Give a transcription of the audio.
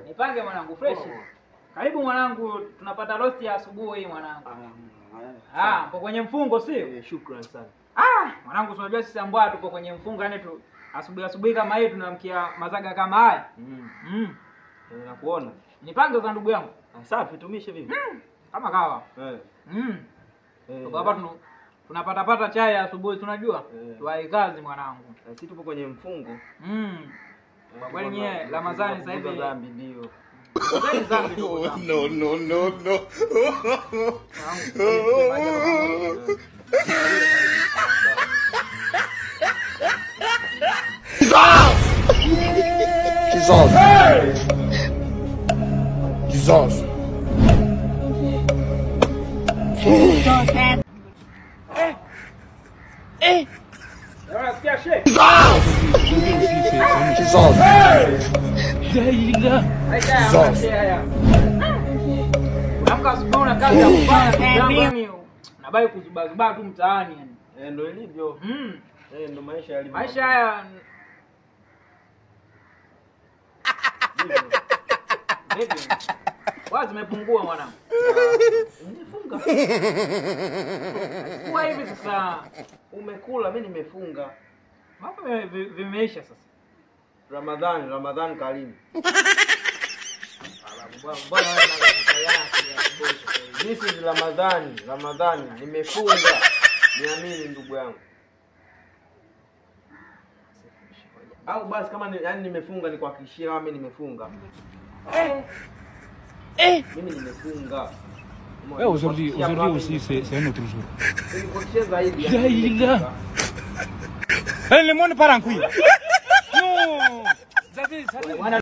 Nipange mwanangu fresh. Karibu mwanangu, tunapata roast ya asubuhi mwanangu. Mpo kwenye mfungo sio? Shukrani sana. Mwanangu unajua sisi ambao tupo kwenye mfungo yani tu asubuhi kama hii tunamkia mazaga kama haya. Nakuona. Nipange za ndugu yangu. Safi, tumishe vipi? Kama kawa. Hapa tunapata chai ya asubuhi tunajua. Tuwai kazi mwanangu. Sisi tupo kwenye mfungo. Kwa kweli nyie Ramadhani sasa hivi dhambi ndio. No. Jesus. Unasikia shek? Amka asubuhi na kazi ya kufanya nabai kuzubazuba tu mtaani yani. Ndio ilivyo. Ndio maisha yalivyo. Maisha haya wazi zimepungua mwanangu. Nimefunga. Kwa hivi sasa Umekula, mimi nimefunga. mambo vimeisha sasa. Ramadhani karimu. Bwana wewe This is Ramadhani nimefunga. Niamini ndugu yangu. Au basi kama yani nimefunga ni kuhakikishia kama mimi nimefunga. Mimi nimefunga. Aujourd'hui aussi c'est un autre jour. Nilikucheza hivi. Le monde part en couille.